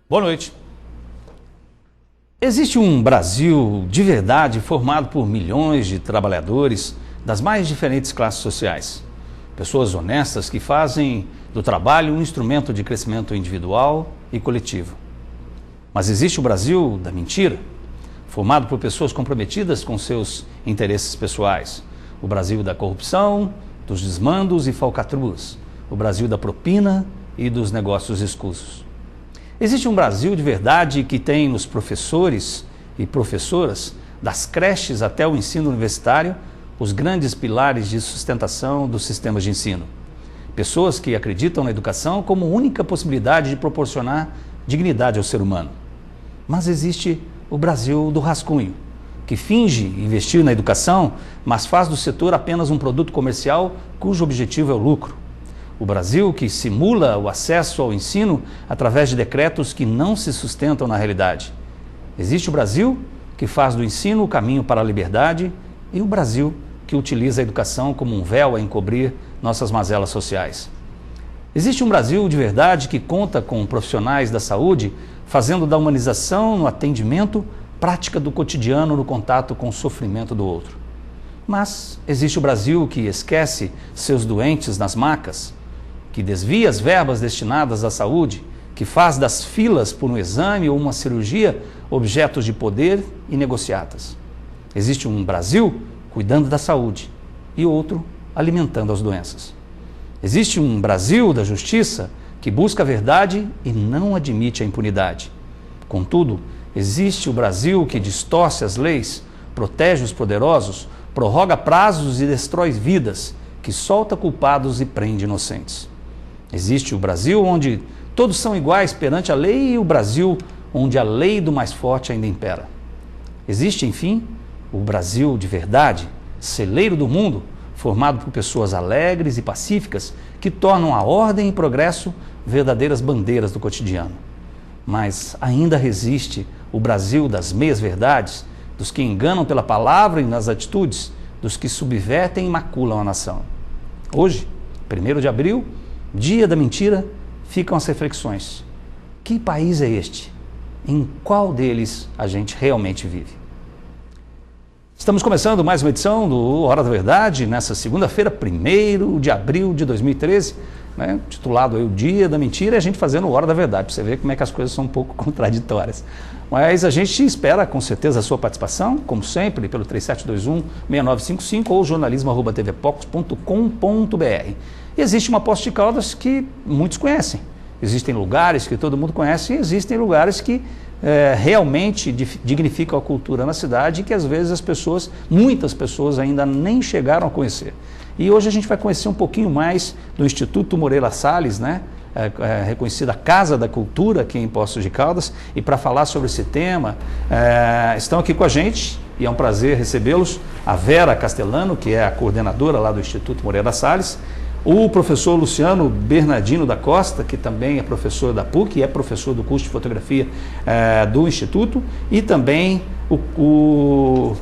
Boa noite. Existe um Brasil de verdade formado por milhões de trabalhadores das mais diferentes classes sociais. Pessoas honestas que fazem do trabalho um instrumento de crescimento individual e coletivo. Mas existe o Brasil da mentira, formado por pessoas comprometidas com seus interesses pessoais. O Brasil da corrupção, dos desmandos e falcatruas. O Brasil da propina e dos negócios escusos. Existe um Brasil de verdade que tem nos professores e professoras, das creches até o ensino universitário, os grandes pilares de sustentação dos sistemas de ensino. Pessoas que acreditam na educação como única possibilidade de proporcionar dignidade ao ser humano. Mas existe o Brasil do rascunho, que finge investir na educação, mas faz do setor apenas um produto comercial cujo objetivo é o lucro. O Brasil que simula o acesso ao ensino através de decretos que não se sustentam na realidade. Existe o Brasil que faz do ensino o caminho para a liberdade e o Brasil que utiliza a educação como um véu a encobrir nossas mazelas sociais. Existe um Brasil de verdade que conta com profissionais da saúde fazendo da humanização no atendimento prática do cotidiano no contato com o sofrimento do outro. Mas existe o Brasil que esquece seus doentes nas macas, que desvia as verbas destinadas à saúde, que faz das filas por um exame ou uma cirurgia objetos de poder e negociatas. Existe um Brasil cuidando da saúde e outro alimentando as doenças. Existe um Brasil da justiça que busca a verdade e não admite a impunidade. Contudo, existe o Brasil que distorce as leis, protege os poderosos, prorroga prazos e destrói vidas, que solta culpados e prende inocentes. Existe o Brasil onde todos são iguais perante a lei e o Brasil onde a lei do mais forte ainda impera. Existe, enfim, o Brasil de verdade, celeiro do mundo, formado por pessoas alegres e pacíficas que tornam a ordem e progresso verdadeiras bandeiras do cotidiano. Mas ainda resiste o Brasil das meias-verdades, dos que enganam pela palavra e nas atitudes, dos que subvertem e maculam a nação. Hoje, 1º de abril, dia da mentira, ficam as reflexões. Que país é este? Em qual deles a gente realmente vive? Estamos começando mais uma edição do Hora da Verdade, nessa segunda-feira, 1º de abril de 2013, né, titulado aí o Dia da Mentira, e a gente fazendo o Hora da Verdade, para você ver como é que as coisas são um pouco contraditórias. Mas a gente espera com certeza a sua participação, como sempre, pelo 3721-6955 ou jornalismo@tvpox.com.br. E existe uma Poços de Caldas que muitos conhecem. Existem lugares que todo mundo conhece e existem lugares que realmente dignificam a cultura na cidade e que às vezes muitas pessoas ainda nem chegaram a conhecer. E hoje a gente vai conhecer um pouquinho mais do Instituto Moreira Salles, né? Reconhecida Casa da Cultura aqui em Poços de Caldas, e para falar sobre esse tema, estão aqui com a gente, e é um prazer recebê-los, a Vera Castellano, que é a coordenadora lá do Instituto Moreira Salles, o professor Luciano Bernardino da Costa, que também é professor da PUC e é professor do curso de fotografia do Instituto, e também o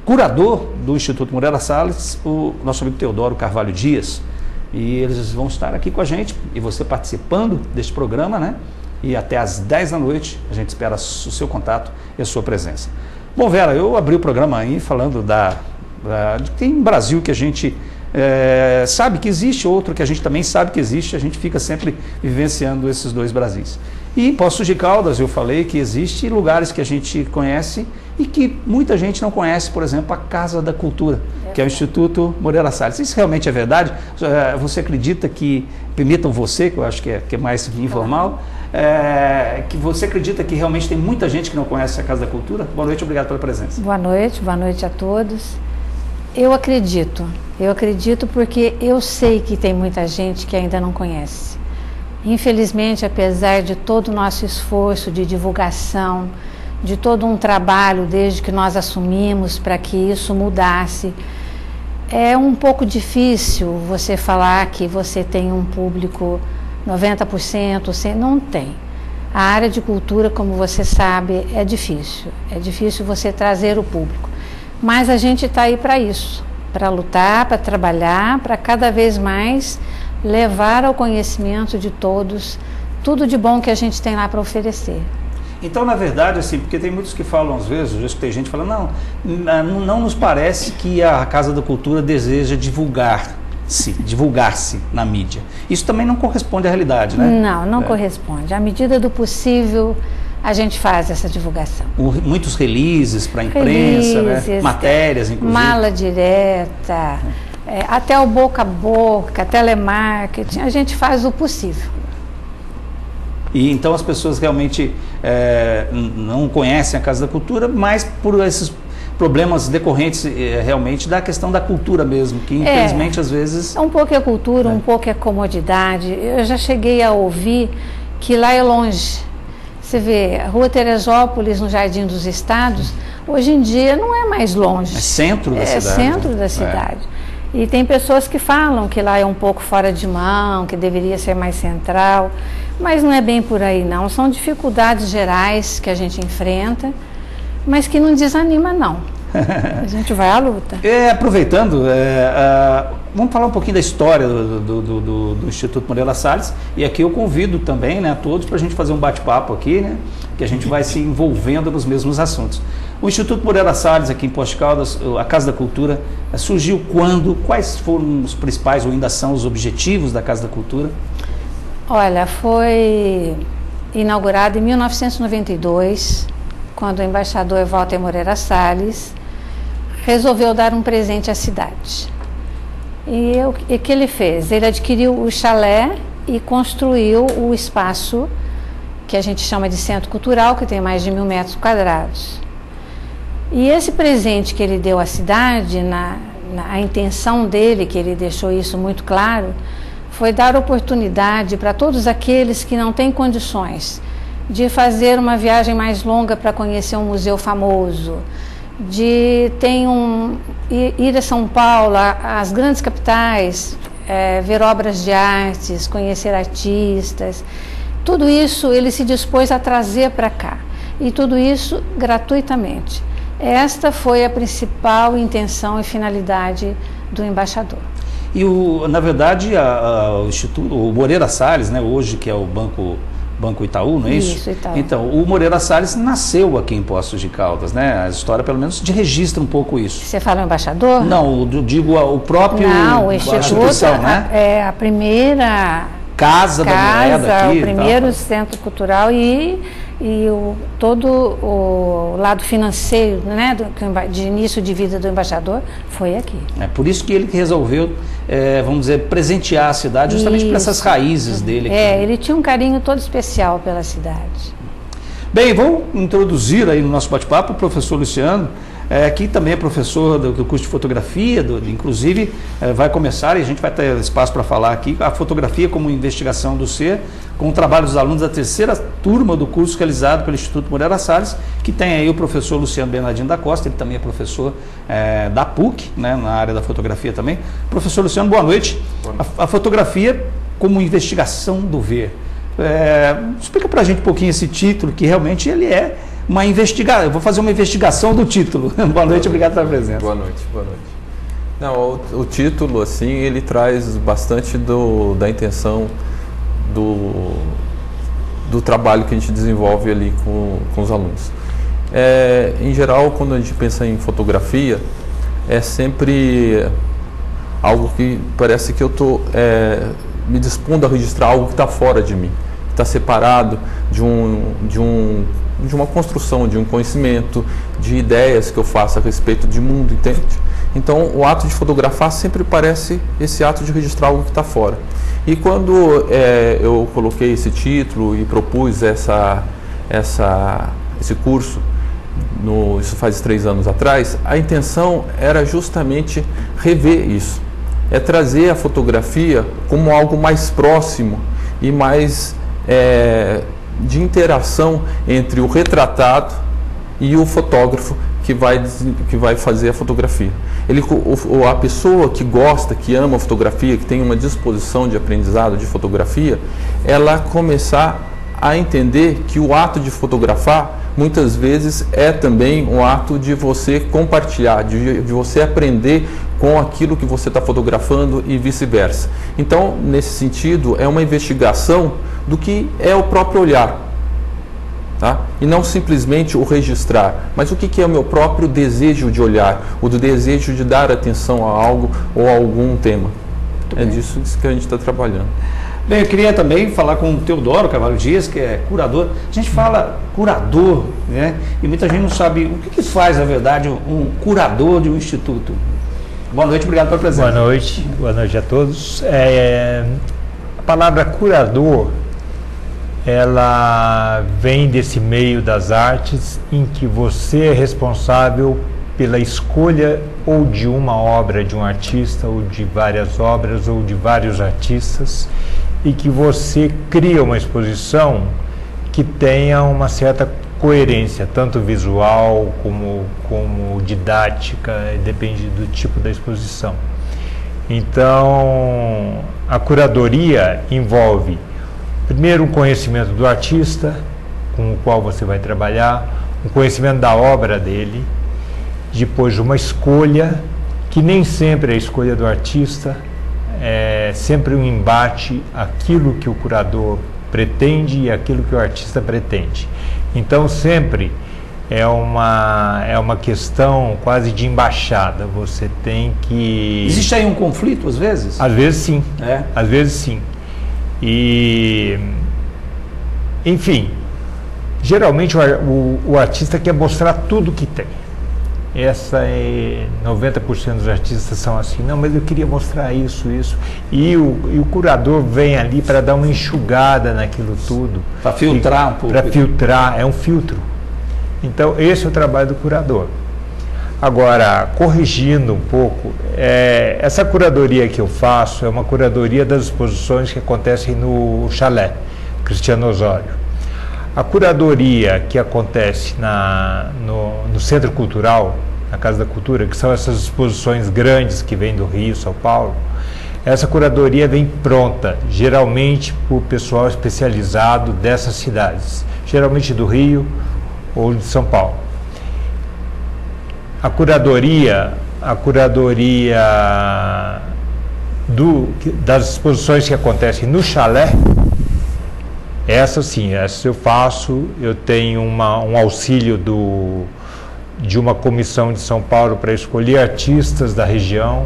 curador do Instituto Moreira Salles, o nosso amigo Teodoro Carvalho Dias. E eles vão estar aqui com a gente e você participando deste programa, né? E até às 10 da noite a gente espera o seu contato e a sua presença. Bom, Vera, eu abri o programa aí falando tem um Brasil que a gente sabe que existe, outro que a gente também sabe que existe, a gente fica sempre vivenciando esses dois Brasis. E em Poços de Caldas eu falei que existe lugares que a gente conhece e que muita gente não conhece, por exemplo, a Casa da Cultura, que é o Instituto Moreira Salles. Isso realmente é verdade? Você acredita que, permitam você, que eu acho que é mais informal, que você acredita que realmente tem muita gente que não conhece a Casa da Cultura? Boa noite, obrigado pela presença. Boa noite a todos. Eu acredito porque eu sei que tem muita gente que ainda não conhece. Infelizmente, apesar de todo o nosso esforço de divulgação, de todo um trabalho desde que nós assumimos para que isso mudasse, é um pouco difícil você falar que você tem um público 90%, não tem. A área de cultura, como você sabe, é difícil você trazer o público. Mas a gente está aí para isso, para lutar, para trabalhar, para cada vez mais levar ao conhecimento de todos tudo de bom que a gente tem lá para oferecer. Então, na verdade, assim, porque tem muitos que falam às vezes, eu já escutei gente falando, não nos parece que a Casa da Cultura deseja divulgar-se na mídia. Isso também não corresponde à realidade, né? Não corresponde. À medida do possível, a gente faz essa divulgação. Muitos releases para a imprensa, né? Matérias, inclusive. Mala direta, até o boca a boca, telemarketing, a gente faz o possível. E então as pessoas realmente não conhecem a Casa da Cultura, mas por esses problemas decorrentes realmente da questão da cultura mesmo, que infelizmente às vezes... Um pouco é cultura, um pouco é comodidade. Eu já cheguei a ouvir que lá é longe. Você vê, a Rua Teresópolis, no Jardim dos Estados, hoje em dia não é mais longe. É centro da cidade. É centro da cidade. E tem pessoas que falam que lá é um pouco fora de mão, que deveria ser mais central, mas não é bem por aí não. São dificuldades gerais que a gente enfrenta, mas que não desanima não. A gente vai à luta. Aproveitando, vamos falar um pouquinho da história do Instituto Moreira Salles, e aqui eu convido também, né, a todos para a gente fazer um bate-papo aqui, né, que a gente vai se envolvendo nos mesmos assuntos. O Instituto Moreira Salles, aqui em Poços de Caldas, a Casa da Cultura, surgiu quando? Quais foram os principais, ou ainda são os objetivos da Casa da Cultura? Olha, foi inaugurado em 1992, quando o embaixador Walter Moreira Salles resolveu dar um presente à cidade. E o que ele fez? Ele adquiriu o chalé e construiu o espaço que a gente chama de Centro Cultural, que tem mais de 1.000 metros quadrados. E esse presente que ele deu à cidade, a intenção dele, que ele deixou isso muito claro, foi dar oportunidade para todos aqueles que não têm condições de fazer uma viagem mais longa para conhecer um museu famoso, de ir a São Paulo, às grandes capitais, ver obras de artes, conhecer artistas. Tudo isso ele se dispôs a trazer para cá, e tudo isso gratuitamente. Esta foi a principal intenção e finalidade do embaixador. E, na verdade, o Moreira Salles, né, hoje que é o Banco Itaú, não é isso? Isso, Itaú. Então, o Moreira Salles nasceu aqui em Poços de Caldas, né? A história, pelo menos, registra um pouco isso. Você fala o embaixador? Não, eu digo o próprio... Não, o Instituto, né? É a primeira... Casa da moeda aqui, o primeiro centro cultural e todo o lado financeiro, né, de início de vida do embaixador foi aqui. É por isso que ele resolveu, vamos dizer, presentear a cidade justamente por essas raízes dele aqui. Ele tinha um carinho todo especial pela cidade. Bem, vamos introduzir aí no nosso bate-papo o professor Luciano, que também é professor do curso de fotografia, inclusive vai começar, e a gente vai ter espaço para falar aqui, a fotografia como investigação do ser, com o trabalho dos alunos da terceira turma do curso realizado pelo Instituto Moreira Salles, que tem aí o professor Luciano Bernardino da Costa, ele também é professor da PUC, né, na área da fotografia também. Professor Luciano, boa noite. A fotografia como investigação do ver. Explica para a gente um pouquinho esse título, que realmente ele é uma investigação. Eu vou fazer uma investigação do título. Boa noite, obrigado pela presença. Boa noite, boa noite. Não, o título, assim, ele traz bastante da intenção do trabalho que a gente desenvolve ali com os alunos. Em geral, quando a gente pensa em fotografia, é sempre algo que parece que eu estou me dispondo a registrar algo que está fora de mim, que está separado de uma construção, de um conhecimento, de ideias que eu faço a respeito de mundo, entende? Então, o ato de fotografar sempre parece esse ato de registrar algo que está fora. E quando eu coloquei esse título e propus esse curso, isso faz 3 anos atrás, a intenção era justamente rever isso. É trazer a fotografia como algo mais próximo e mais de interação entre o retratado e o fotógrafo que vai fazer a fotografia. A pessoa que gosta, que ama a fotografia, que tem uma disposição de aprendizado de fotografia, ela começar a entender que o ato de fotografar muitas vezes é também um ato de você compartilhar, de você aprender com aquilo que você está fotografando e vice-versa. Então, nesse sentido, é uma investigação do que é o próprio olhar. Tá? E não simplesmente o registrar, mas o que é o meu próprio desejo de olhar, o do desejo de dar atenção a algo ou a algum tema. É disso que a gente está trabalhando. Bem, eu queria também falar com o Teodoro Carvalho Dias, que é curador. A gente fala curador, né? E muita gente não sabe o que faz, na verdade, um curador de um instituto. Boa noite, obrigado pela presença. Boa noite a todos. A palavra curador, ela vem desse meio das artes em que você é responsável pela escolha ou de uma obra de um artista, ou de várias obras, ou de vários artistas, e que você cria uma exposição que tenha uma certa coerência, tanto visual como didática, depende do tipo da exposição. Então, a curadoria envolve, primeiro, um conhecimento do artista com o qual você vai trabalhar, um conhecimento da obra dele, depois uma escolha, que nem sempre é a escolha do artista, é sempre um embate aquilo que o curador pretende e aquilo que o artista pretende. Então sempre é uma questão quase de embaixada, você tem que... Existe aí um conflito às vezes? Às vezes sim, às vezes sim. E, enfim, geralmente o artista quer mostrar tudo que tem. 90% dos artistas são assim, não, mas eu queria mostrar isso. E o curador vem ali para dar uma enxugada naquilo tudo. Para filtrar um pouco. Para filtrar, é um filtro. Então, esse é o trabalho do curador. Agora, corrigindo um pouco, essa curadoria que eu faço é uma curadoria das exposições que acontecem no Chalé Cristiano Osório. A curadoria que acontece no Centro Cultural, na Casa da Cultura, que são essas exposições grandes que vêm do Rio, São Paulo, essa curadoria vem pronta, geralmente por pessoal especializado dessas cidades, geralmente do Rio ou de São Paulo. A curadoria das exposições que acontecem no Chalé, essa sim, essa eu faço. Eu tenho um auxílio de uma comissão de São Paulo para escolher artistas da região.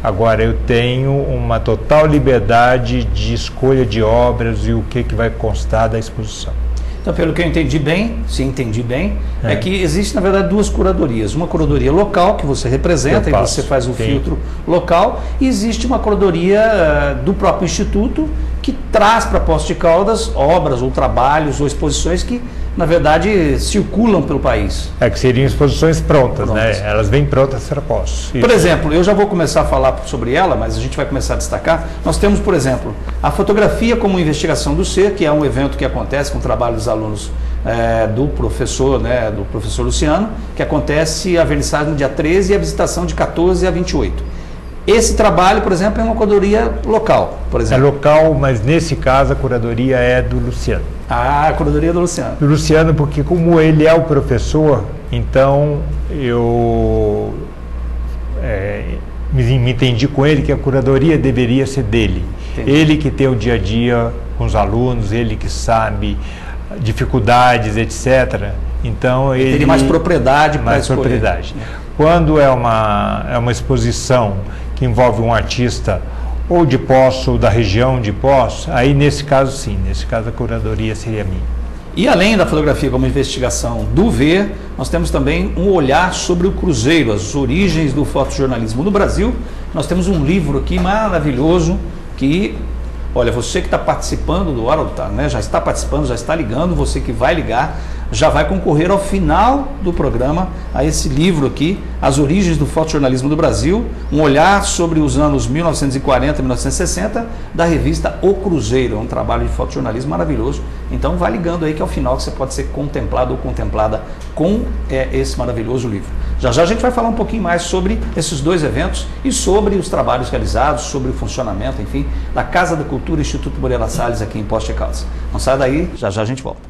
Agora eu tenho uma total liberdade de escolha de obras e o que vai constar da exposição. Então, pelo que eu entendi bem, se entendi bem, é que existe, na verdade, duas curadorias. Uma curadoria local, que você representa e você faz o filtro local, e existe uma curadoria do próprio Instituto, que traz para Poços de Caldas obras ou trabalhos ou exposições que, na verdade, circulam pelo país. Que seriam exposições prontas, né? Elas vêm prontas para Poços. Por exemplo, eu já vou começar a falar sobre ela, mas a gente vai começar a destacar. Nós temos, por exemplo, a fotografia como investigação do ser, que é um evento que acontece com o trabalho dos alunos do professor Luciano, que acontece a vernissagem no dia 13 e a visitação de 14 a 28. Esse trabalho, por exemplo, é uma curadoria local, por exemplo. É local, mas nesse caso a curadoria é do Luciano. Ah, a curadoria do Luciano. Do Luciano, porque como ele é o professor, então eu me entendi com ele que a curadoria deveria ser dele. Entendi. Ele que tem o dia a dia com os alunos, ele que sabe dificuldades, etc. Então ele teria mais propriedade para escolher. Propriedade. Quando é uma exposição que envolve um artista ou de Poços ou da região de Poços, aí nesse caso sim, nesse caso a curadoria seria minha. E além da fotografia como investigação do ver, nós temos também um olhar sobre o Cruzeiro, as origens do fotojornalismo no Brasil. Nós temos um livro aqui maravilhoso que, olha, você que está participando do Hora, né, já está participando, já está ligando, você que vai ligar, já vai concorrer ao final do programa a esse livro aqui, As Origens do Fotojornalismo do Brasil, um olhar sobre os anos 1940 e 1960, da revista O Cruzeiro. É um trabalho de fotojornalismo maravilhoso. Então vai ligando aí que ao final você pode ser contemplado ou contemplada com esse maravilhoso livro. Já já a gente vai falar um pouquinho mais sobre esses dois eventos e sobre os trabalhos realizados, sobre o funcionamento, enfim, da Casa da Cultura Instituto Moreira Salles aqui em Poços de Caldas. Não sai daí, já já a gente volta.